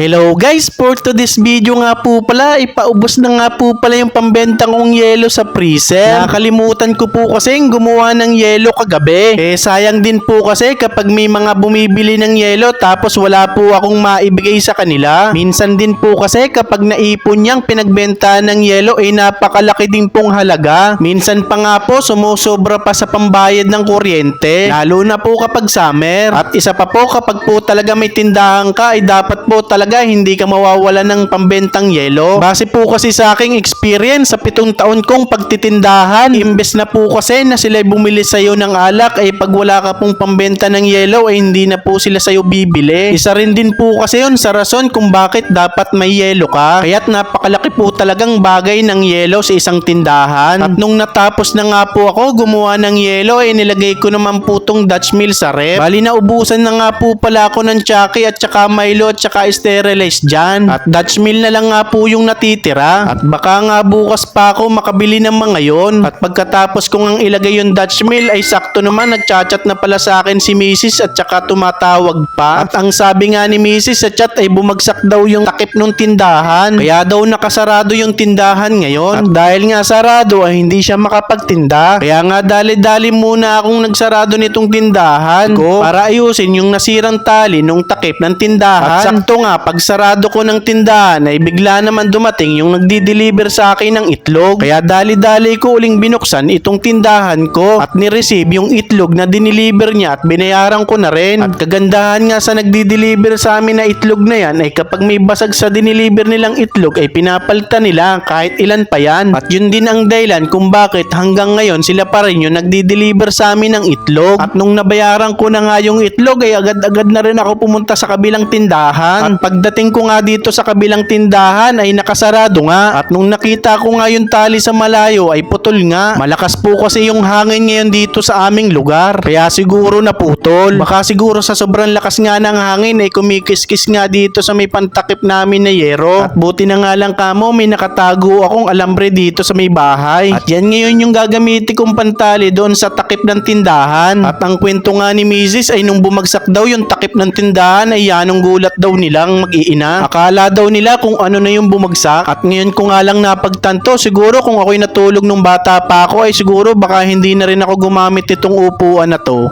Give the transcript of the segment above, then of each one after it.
Hello guys, for today's video nga po pala, ipaubos na nga po pala yung pambenta kong yelo sa freezer. Nakalimutan ko po kasi gumawa ng yelo kagabi. Sayang din po kasi kapag may mga bumibili ng yelo tapos wala po akong maibigay sa kanila. Minsan din po kasi kapag naipon niyang pinagbenta ng yelo napakalaki din pong halaga. Minsan pa nga po sumusobra pa sa pambayad ng kuryente, lalo na po kapag summer. At isa pa po, kapag po talaga may tindahan ka dapat po talaga hindi ka mawawala ng pambentang yelo. Base po kasi sa aking experience sa 7 taon kong pagtitindahan, imbes na po kasi na sila bumili sa'yo ng alak pag wala ka pong pambenta ng yelo hindi na po sila sa'yo bibili. Isa rin din po kasi yun sa rason kung bakit dapat may yelo ka. Kaya't napakalaki po talagang bagay ng yelo sa isang tindahan. At nung natapos na nga po ako gumawa ng yelo nilagay ko naman po tong Dutch Mill sa ref. Bali naubusan na nga po pala ako ng Chucky at saka Milo at saka sterilize dyan. At Dutch Mill na lang nga po yung natitira. At baka nga bukas pa ako makabili ng mga yon. At pagkatapos kong ang ilagay yung Dutch Mill sakto naman nagchat-chat na pala sa akin si Mrs. at saka tumatawag pa. At ang sabi nga ni Mrs. sa chat bumagsak daw yung takip ng tindahan. Kaya daw nakasarado yung tindahan ngayon. At dahil nga sarado hindi siya makapagtinda. Kaya nga dali-dali muna akong nagsarado nitong tindahan ko para ayusin yung nasirang tali nung takip ng tindahan. At sakto nga pagsarado ko ng tindahan bigla naman dumating yung nagdi-deliver sa akin ng itlog. Kaya dali-dali ko uling binuksan itong tindahan ko at ni-receive yung itlog na diniliver niya at binayaran ko na rin. At kagandahan nga sa nagdi-deliver sa amin na itlog na yan kapag may basag sa diniliver nilang itlog pinapalitan nila kahit ilan pa yan. At yun din ang dahilan kung bakit hanggang ngayon sila pa rin yung nagdi-deliver sa amin ng itlog. At nung nabayaran ko na nga yung itlog agad-agad na rin ako pumunta sa kabilang tindahan. At pagdating ko nga dito sa kabilang tindahan nakasarado nga. At nung nakita ko nga yung tali sa malayo putol nga. Malakas po kasi yung hangin ngayon dito sa aming lugar. Kaya siguro naputol. Baka siguro sa sobrang lakas nga ng hangin kumikis-kis nga dito sa may pantakip namin na yero. At buti na nga lang kamo may nakatago akong alambre dito sa may bahay. At yan ngayon yung gagamitin kong pantali doon sa takip ng tindahan. At ang kwento nga ni Mrs. nung bumagsak daw yung takip ng tindahan yanong gulat daw nilang mag-iina. Akala daw nila kung ano na yung bumagsak. At ngayon ko nga lang napagtanto, siguro kung ako'y natulog nung bata pa ako siguro baka hindi na rin ako gumamit itong upuan na to.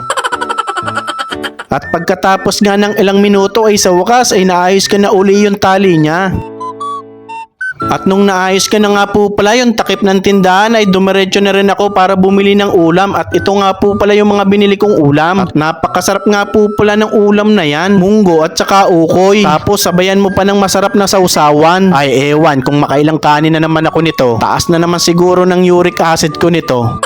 At pagkatapos nga ng ilang minuto sa wakas naayos ka na uli yung tali niya. At nung naayos ka na nga po pala yung takip ng tindahan dumiretso na rin ako para bumili ng ulam. At ito nga po pala yung mga binili kong ulam. At napakasarap nga po pala ng ulam na yan, munggo at saka ukoy. Tapos sabayan mo pa ng masarap na sausawan. Ewan kung makailang kanin na naman ako nito. Taas na naman siguro ng uric acid ko nito.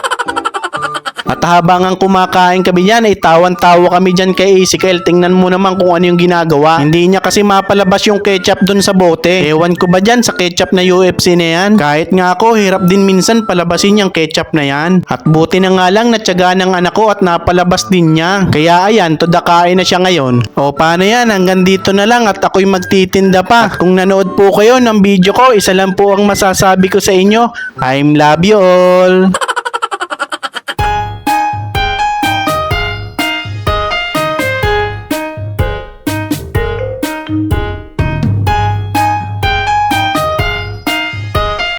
At habang ang kumakain kami dyan tawan-tawa kami dyan kay Ezekiel. Tingnan mo naman kung ano yung ginagawa. Hindi niya kasi mapalabas yung ketchup dun sa bote. Ewan ko ba dyan sa ketchup na UFC na yan. Kahit nga ako hirap din minsan palabasin yung ketchup na yan. At buti na nga lang natyaga ng anak ko at napalabas din niya. Kaya ayan, tudakain na siya ngayon. O paano yan, hanggang dito na lang at ako'y magtitinda pa. At kung nanood po kayo ng video ko, isa lang po ang masasabi ko sa inyo. I love you all.